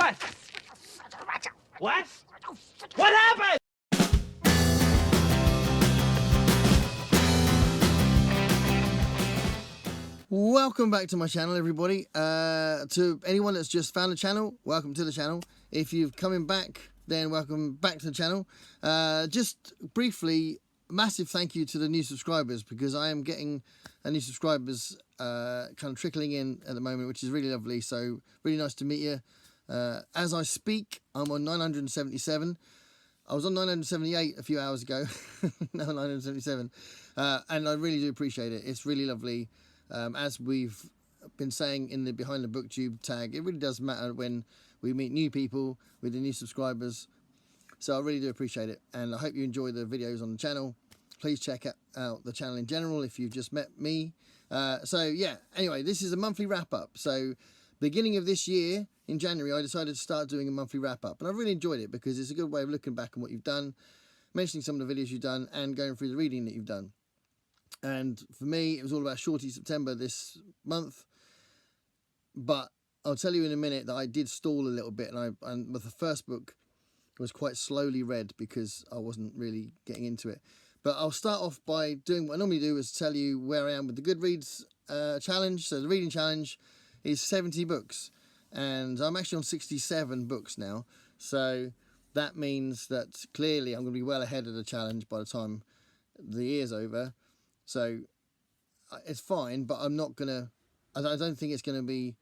What? What? What happened? Welcome back to my channel, everybody. To anyone that's just found the channel, welcome to the channel. If you've coming back, then welcome back to the channel. Just briefly, massive thank you to the new subscribers, because I am getting new subscribers kind of trickling in at the moment, which is really lovely. So really nice to meet you. As I speak, I'm on 977. I was on 978 a few hours ago. Now 977, and I really do appreciate it. It's really lovely. As we've been saying in the Behind the Booktube tag, it really does matter when we meet new people with the new subscribers. So I really do appreciate it, and I hope you enjoy the videos on the channel. Please check out the channel in general if you've just met me. So yeah, anyway, this is a monthly wrap-up. So beginning of this year, in January, I decided to start doing a monthly wrap-up, and I really enjoyed it because it's a good way of looking back on what you've done, mentioning some of the videos you've done, and going through the reading that you've done. And for me, it was all about Shorty September this month. But I'll tell you in a minute that I did stall a little bit, and the first book was quite slowly read because I wasn't really getting into it. But I'll start off by doing what I normally do, is tell you where I am with the Goodreads challenge. So the reading challenge is 70 books, and I'm actually on 67 books now. So that means that clearly I'm going to be well ahead of the challenge by the time the year's over. So it's fine, but I'm not going to, I don't think it's going to be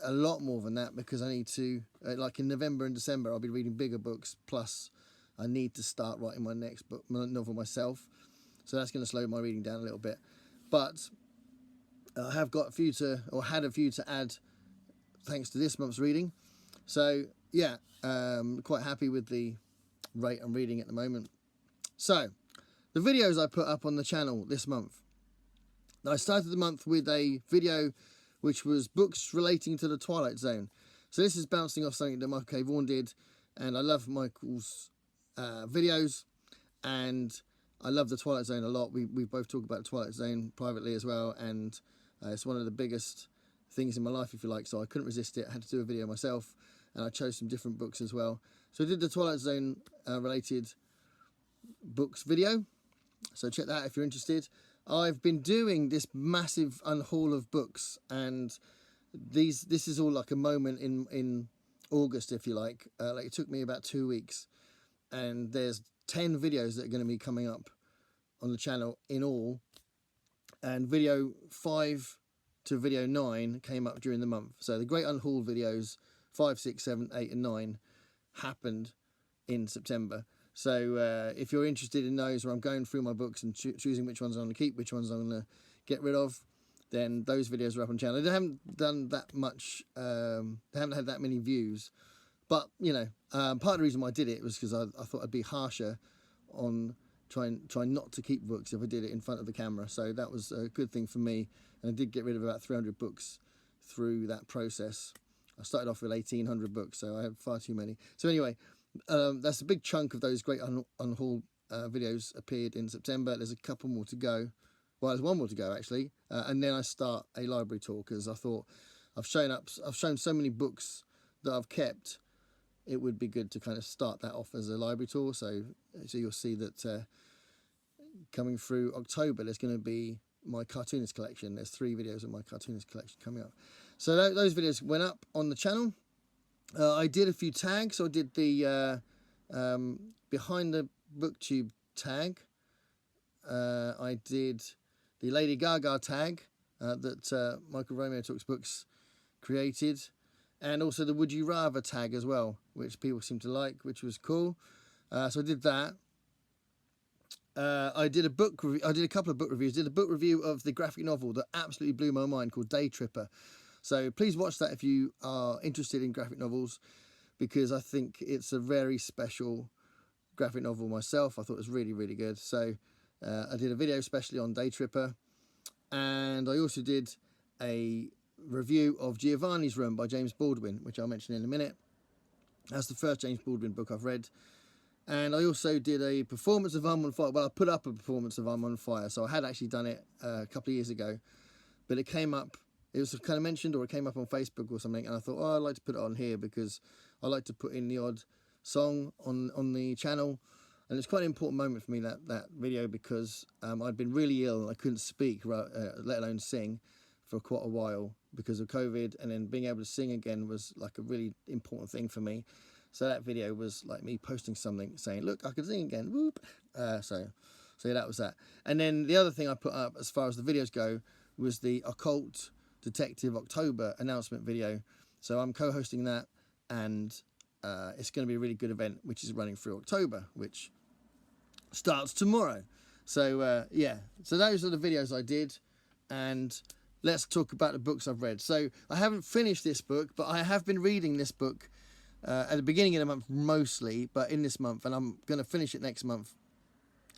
a lot more than that, because I need to, like in November and December, I'll be reading bigger books, plus I need to start writing my next book, novel myself. So that's going to slow my reading down a little bit. But I have got a few to, or had a few to add, thanks to this month's reading. So yeah, quite happy with the rate I'm reading at the moment. So the videos I put up on the channel this month. I started the month with a video which was books relating to the Twilight Zone. So this is bouncing off something that Michael K. Vaughan did, and I love Michael's videos, and I love the Twilight Zone a lot. We both talk about the Twilight Zone privately as well, and it's one of the biggest things in my life, if you like, so I couldn't resist it. I had to do a video myself, and I chose some different books as well. So I did the Twilight Zone related books video. So check that out if you're interested. I've been doing this massive unhaul of books, and this is all like a moment in August, if you like. Like it took me about 2 weeks, and there's 10 videos that are going to be coming up on the channel in all, and video 5 to video 9 came up during the month. So the Great Unhaul videos 5, 6, 7, 8 and 9 happened in September. So if you're interested in those, where I'm going through my books and choosing which ones I'm going to keep, which ones I'm going to get rid of, then those videos are up on the channel. They haven't done that much, they haven't had that many views, but you know, part of the reason why I did it was because I thought I'd be harsher on trying not to keep books if I did it in front of the camera. So that was a good thing for me, and I did get rid of about 300 books through that process. I started off with 1,800 books, so I had far too many. So anyway, that's a big chunk of those Great Unhaul videos appeared in September. There's a couple more to go. Well, there's one more to go actually, and then I start a library tour, because I thought I've shown so many books that I've kept. It would be good to kind of start that off as a library tour. So you'll see that coming through October, there's going to be my cartoonist collection. There's 3 videos of my cartoonist collection coming up. So those videos went up on the channel. I did a few tags. So I did the Behind the Booktube tag. I did the Lady Gaga tag that Michael Romeo Talks Books created, and also the Would You Rather tag as well, which people seem to like, which was cool. So I did that. I did a book review. I did a couple of book reviews. Did a book review of the graphic novel that absolutely blew my mind, called Day Tripper. So please watch that if you are interested in graphic novels, because I think it's a very special graphic novel myself. I thought it was really, really good. So I did a video especially on Day Tripper, and I also did a review of Giovanni's Room by James Baldwin, which I'll mention in a minute. That's the first James Baldwin book I've read. And I also did a performance of I'm on Fire. Well, I put up a performance of I'm on Fire, so I had actually done it a couple of years ago, but it came up it was kind of mentioned, or it came up on Facebook or something, and I thought, oh, I'd like to put it on here because I like to put in the odd song on the channel. And it's quite an important moment for me, that video, because I'd been really ill. I couldn't speak, let alone sing, for quite a while because of COVID. And then being able to sing again was like a really important thing for me. So that video was like me posting something saying, look, I can sing again, whoop. So yeah, that was that. And then the other thing I put up as far as the videos go was the Occult Detective October announcement video. So I'm co-hosting that, and it's going to be a really good event, which is running through October, which starts tomorrow. So yeah, so those are the videos I did, and let's talk about the books I've read. So I haven't finished this book, but I have been reading this book at the beginning of the month mostly, but in this month, and I'm going to finish it next month.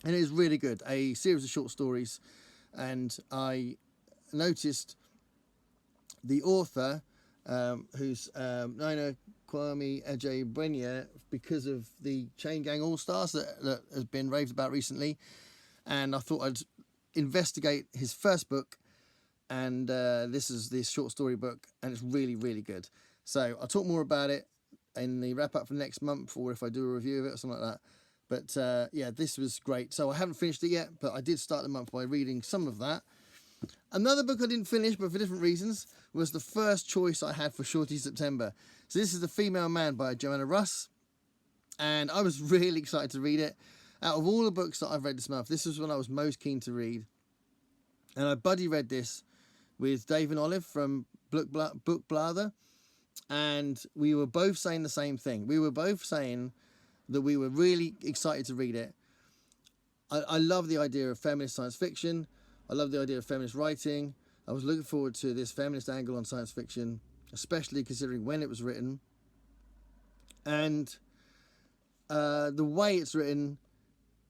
And it is really good, a series of short stories, and I noticed the author, who's Nina Kwame Adjei-Brenyah, because of the Chain Gang All-Stars that has been raved about recently. And I thought I'd investigate his first book, and this is this short story book, and it's really, really good. So I'll talk more about it in the wrap-up for next month, or if I do a review of it or something like that. But yeah, this was great. So I haven't finished it yet, but I did start the month by reading some of that. Another book I didn't finish, but for different reasons, was the first choice I had for Shorty September. So this is The Female Man by Joanna Russ, and I was really excited to read it. Out of all the books that I've read this month, this was one I was most keen to read. And I buddy read this with Dave and Olive from Book Blather, and we were both saying the same thing. We were both saying that we were really excited to read it. I love the idea of feminist science fiction. I love the idea of feminist writing. I was looking forward to this feminist angle on science fiction, especially considering when it was written. And the way it's written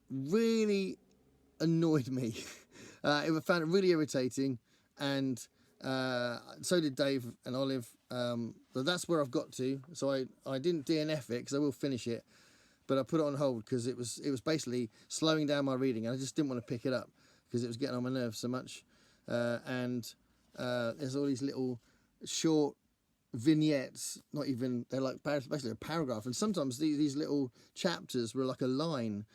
really annoyed me. I found it really irritating, and so did Dave and Olive. But that's where I've got to. So I didn't DNF it, because I will finish it, but I put it on hold because it was basically slowing down my reading. I just didn't want to pick it up because it was getting on my nerves so much. And there's all these little short vignettes, not even, they're like basically a paragraph, and sometimes these little chapters were like a line,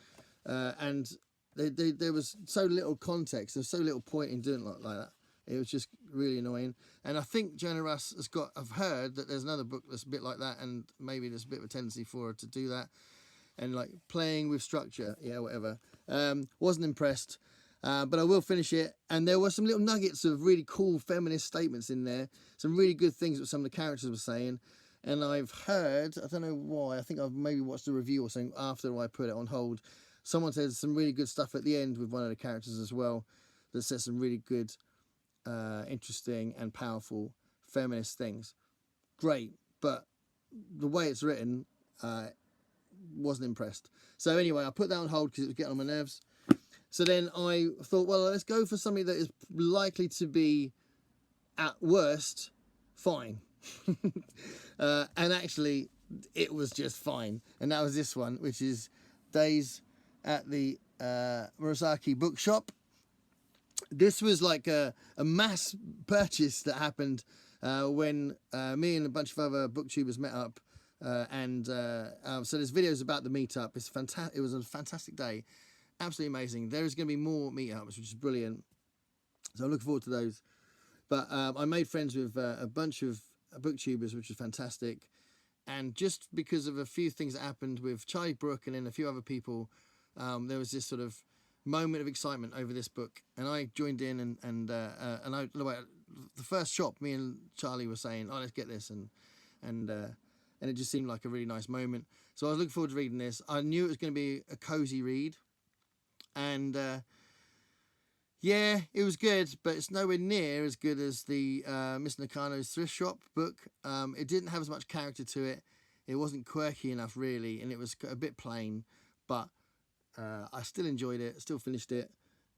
and there was so little context, there's so little point in doing it like that. It was just really annoying. And I think Joanna Russ I've heard that there's another book that's a bit like that, and maybe there's a bit of a tendency for her to do that, and like playing with structure, yeah, whatever. Wasn't impressed. But I will finish it, and there were some little nuggets of really cool feminist statements in there, some really good things that some of the characters were saying, and I've heard, I don't know why, I think I've maybe watched a review or something after I put it on hold, someone said some really good stuff at the end with one of the characters as well, that said some really good, interesting and powerful feminist things. Great, but the way it's written, wasn't impressed. So anyway, I put that on hold because it was getting on my nerves. So then I thought, well, let's go for something that is likely to be, at worst, fine. And actually, it was just fine. And that was this one, which is Days at the Maraki bookshop. This was like a mass purchase that happened when me and a bunch of other booktubers met up. So there's videos about the meetup. It's fantastic. It was a fantastic day. Absolutely amazing. There is going to be more meetups, which is brilliant. So I'm looking forward to those. But I made friends with a bunch of booktubers, which was fantastic. And just because of a few things that happened with Charlie Brooke and then a few other people, there was this sort of moment of excitement over this book. And I joined in, and the first shop, me and Charlie were saying, "Oh, let's get this," and it just seemed like a really nice moment. So I was looking forward to reading this. I knew it was going to be a cozy read. And yeah, it was good, but it's nowhere near as good as the Miss Nakano's Thrift Shop book. It didn't have as much character to it. It wasn't quirky enough, really, and it was a bit plain. But I still enjoyed it, still finished it.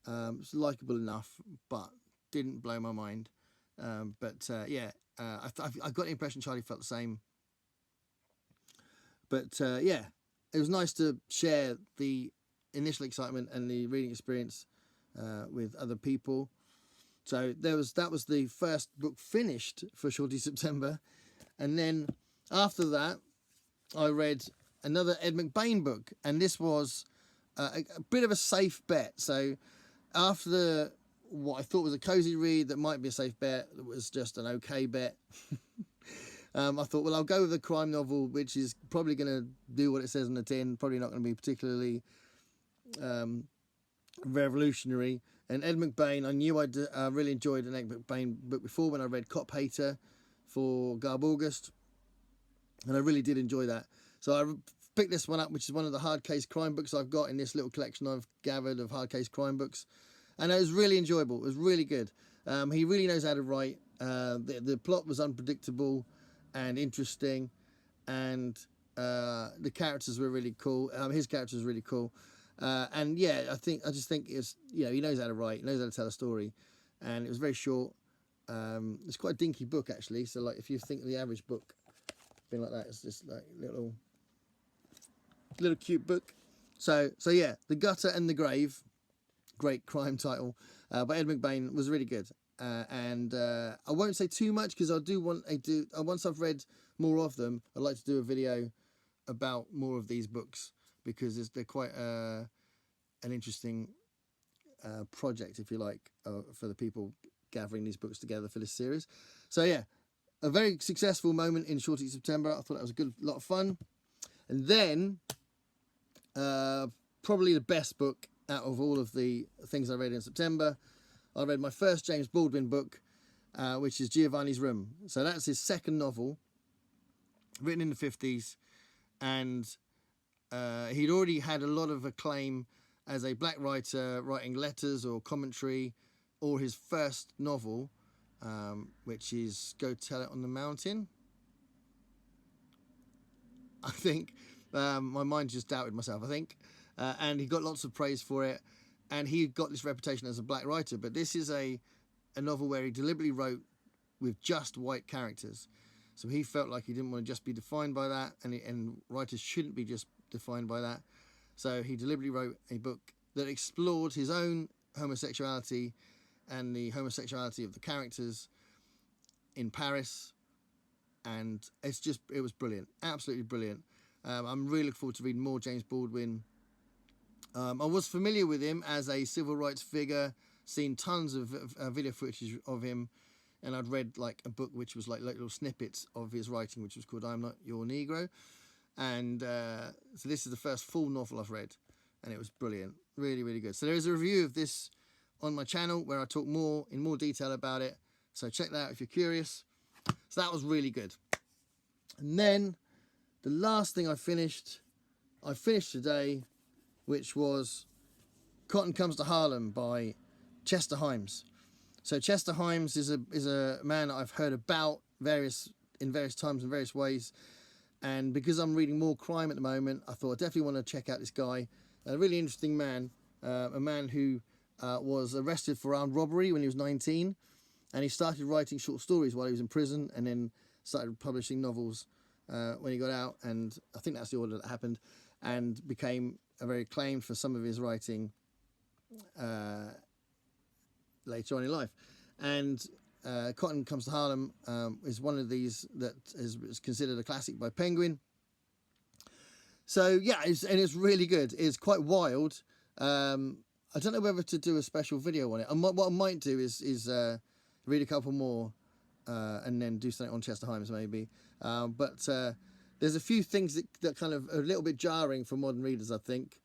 It was likeable enough, but didn't blow my mind. Yeah, I got the impression Charlie felt the same. But yeah, it was nice to share the initial excitement and the reading experience with other people. So that was the first book finished for Shorty September, and then after that I read another Ed McBain book, and this was a bit of a safe bet. So after what I thought was a cozy read that might be a safe bet, that was just an okay bet. I thought, well, I'll go with a crime novel, which is probably going to do what it says on the tin, probably not going to be particularly revolutionary. And Ed McBain, I knew I'd really enjoyed an Ed McBain book before when I read Cop Hater for Garbaugust, and I really did enjoy that. So I picked this one up, which is one of the hard case crime books I've got in this little collection I've gathered of hard case crime books, and it was really enjoyable. It was really good. He really knows how to write. The plot was unpredictable and interesting, and the characters were really cool. His character was really cool, and yeah, I just think it's, you know, he knows how to write, he knows how to tell a story, and it was very short. It's quite a dinky book actually. So like, if you think of the average book being like that, it's just like little cute book. So yeah, The Gutter and the Grave, great crime title, by Ed McBain, was really good. And I won't say too much because once I've read more of them, I'd like to do a video about more of these books, because they're quite an interesting project, if you like, for the people gathering these books together for this series. So yeah, a very successful moment in Shorty September. I thought that was a lot of fun. And then probably the best book out of all of the things I read in September, I read my first James Baldwin book, which is Giovanni's Room. So that's his second novel, written in the 50s, and he'd already had a lot of acclaim as a black writer, writing letters or commentary, or his first novel, which is Go Tell It on the Mountain. I think my mind just doubted myself, I think, and he got lots of praise for it. And he got this reputation as a black writer, but this is a novel where he deliberately wrote with just white characters. So he felt like he didn't want to just be defined by that, and writers shouldn't be just defined by that. So he deliberately wrote a book that explored his own homosexuality and the homosexuality of the characters in Paris. And it was brilliant, absolutely brilliant. I'm really looking forward to reading more James Baldwin. I was familiar with him as a civil rights figure, seen tons of video footage of him, and I'd read like a book which was like little snippets of his writing, which was called I'm Not Your Negro. And so this is the first full novel I've read, and it was brilliant, really, really good. So there is a review of this on my channel where I talk in more detail about it, so check that out if you're curious. So that was really good. And then the last thing I finished today, which was Cotton Comes to Harlem by Chester Himes. So Chester Himes is a man that I've heard about in various times in various ways, and because I'm reading more crime at the moment, I thought I definitely want to check out this guy. A really interesting man, a man who was arrested for armed robbery when he was 19, and he started writing short stories while he was in prison, and then started publishing novels when he got out, and I think that's the order that happened, and became very acclaimed for some of his writing later on in life. And Cotton Comes to Harlem is one of these that is considered a classic by Penguin. So yeah, it's really good. It's quite wild. I don't know whether to do a special video on it. What I might do is read a couple more and then do something on Chester Himes maybe. But there's a few things that kind of are a little bit jarring for modern readers, I think.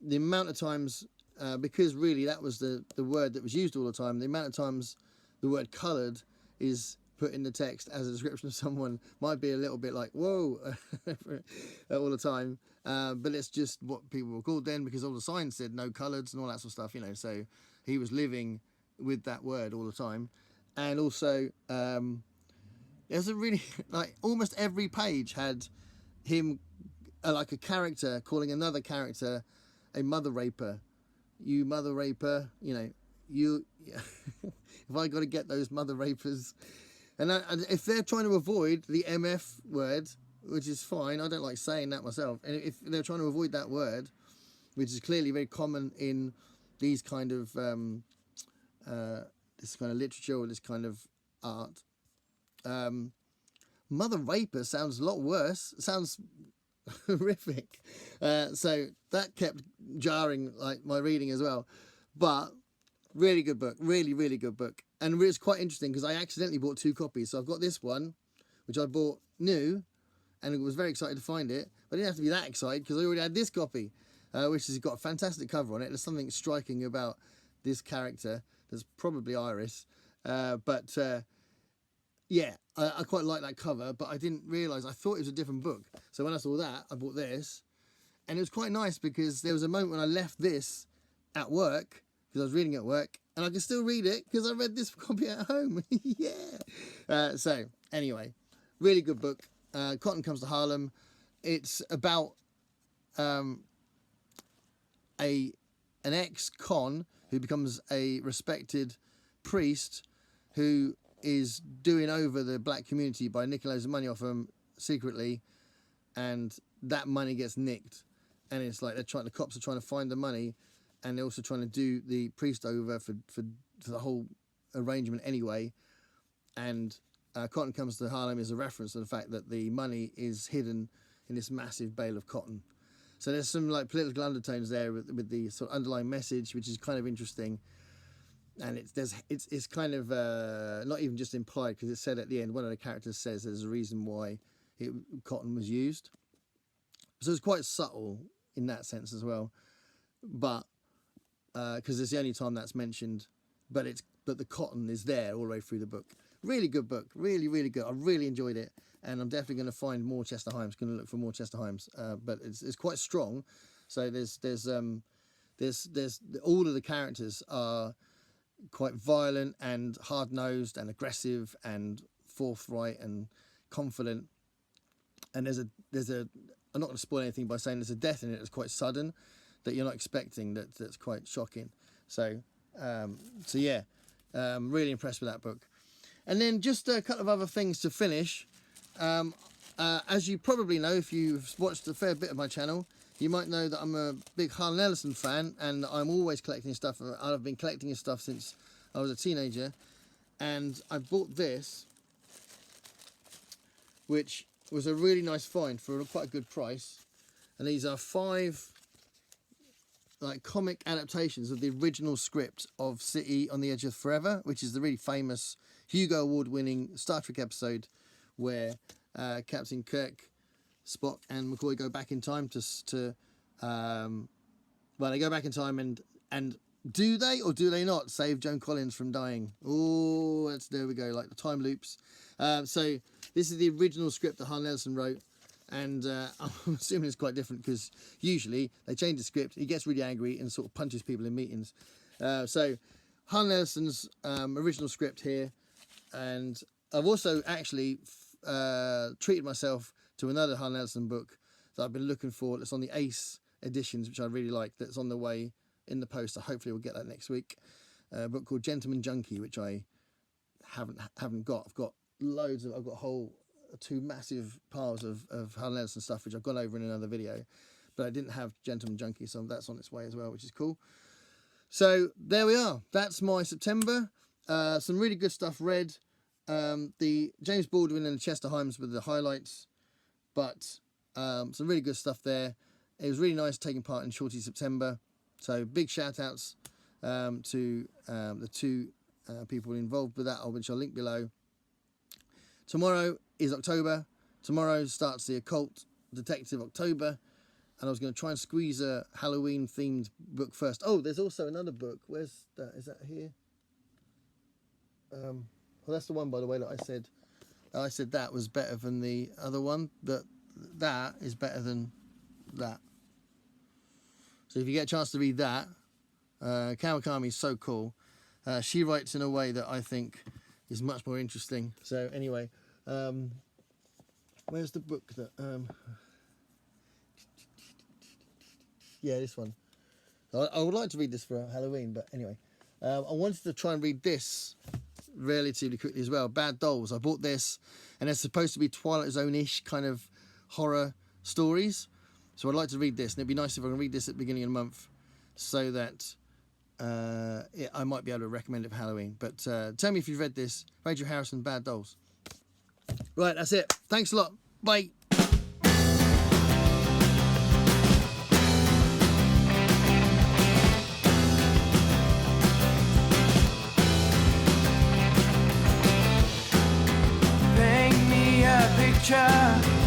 The amount of times, because really that was the word that was used all the time, the amount of times the word coloured is put in the text as a description of someone might be a little bit like, whoa, all the time. But it's just what people were called then, because all the signs said no coloureds and all that sort of stuff, you know. So he was living with that word all the time. And also, there's a really, like, almost every page had him, like a character calling another character a mother raper. You mother raper, you know, you, if I got to get those mother rapers. And if they're trying to avoid the MF word, which is fine, I don't like saying that myself, and if they're trying to avoid that word, which is clearly very common in these kind of this kind of literature or this kind of art. Mother Raper sounds a lot worse. It sounds horrific. So that kept jarring like my reading as well. But really good book. Really, really good book. And it's quite interesting because I accidentally bought 2 copies. So I've got this one, which I bought new, and was very excited to find it. But I didn't have to be that excited because I already had this copy, which has got a fantastic cover on it. There's something striking about this character. That's probably Iris. Yeah, I quite like that cover, but I didn't realise. I thought it was a different book. So when I saw that, I bought this. And it was quite nice because there was a moment when I left this at work, because I was reading at work, and I can still read it because I read this copy at home. Yeah. So, anyway, really good book. Cotton Comes to Harlem. It's about an ex-con who becomes a respected priest who is doing over the black community by nicking loads of money off them secretly, and that money gets nicked, and it's like the cops are trying to find the money, and they're also trying to do the priest over for the whole arrangement anyway. And Cotton Comes to Harlem is a reference to the fact that the money is hidden in this massive bale of cotton. So there's some like political undertones there with the sort of underlying message, which is kind of interesting. And it's kind of not even just implied, because it's said at the end, one of the characters says there's a reason why cotton was used. So it's quite subtle in that sense as well, but because it's the only time that's mentioned. But the cotton is there all the way through the book. Really good book, really, really good. I really enjoyed it, and I'm definitely going to find more Chester Himes. Going to look for more Chester Himes, but it's quite strong. So there's all of the characters are quite violent and hard-nosed and aggressive and forthright and confident. And there's a I'm not going to spoil anything by saying there's a death in it that's quite sudden, that you're not expecting, that's quite shocking. So yeah, really impressed with that book. And then just a couple of other things to finish. As you probably know, if you've watched a fair bit of my channel, you might know that I'm a big Harlem Ellison fan, and I'm always collecting his stuff. I've been collecting his stuff since I was a teenager, and I bought this, which was a really nice find for quite a good price. And these are 5 like comic adaptations of the original script of City on the Edge of Forever, which is the really famous Hugo Award-winning Star Trek episode where Captain Kirk, Spock and McCoy go back in time they go back in time and do they or do they not save Joan Collins from dying? Oh, there we go, like the time loops. So this is the original script that Harlem Ellison wrote, and I'm assuming it's quite different because usually they change the script, he gets really angry and sort of punches people in meetings. So Harlem Ellison's original script here, and I've also actually treated myself to another Harlem Ellison book that I've been looking for, that's on the Ace editions, which I really like, that's on the way in the post. So hopefully we'll get that next week. A book called Gentleman Junkie, which I haven't got. I've got loads of, I've got 2 massive piles of Harlem Ellison stuff, which I've gone over in another video, but I didn't have Gentleman Junkie, so that's on its way as well, which is cool. So there we are. That's my September. Some really good stuff read. The James Baldwin and the Chester Himes were the highlights, but some really good stuff there. It was really nice taking part in Shorty September. So big shout outs to the 2 people involved with that, which I'll link below. Tomorrow is October. Tomorrow starts the Occult Detective October, and I was going to try and squeeze a Halloween themed book first. Oh, there's also another book. Where's that? Is that here? Well, that's the one, by the way, that I said that was better than the other one. That is better than that. So if you get a chance to read that, Kawakami is so cool. She writes in a way that I think is much more interesting. So anyway, where's the book that... yeah, this one. I would like to read this for Halloween, but anyway. I wanted to try and read this relatively quickly as well. Bad Dolls. I bought this, and it's supposed to be Twilight Zone-ish kind of horror stories. So I'd like to read this, and it'd be nice if I can read this at the beginning of the month, so that I might be able to recommend it for Halloween. But tell me if you've read this. Rachel Harrison, Bad Dolls. Right, that's it. Thanks a lot. Bye. Paint me a picture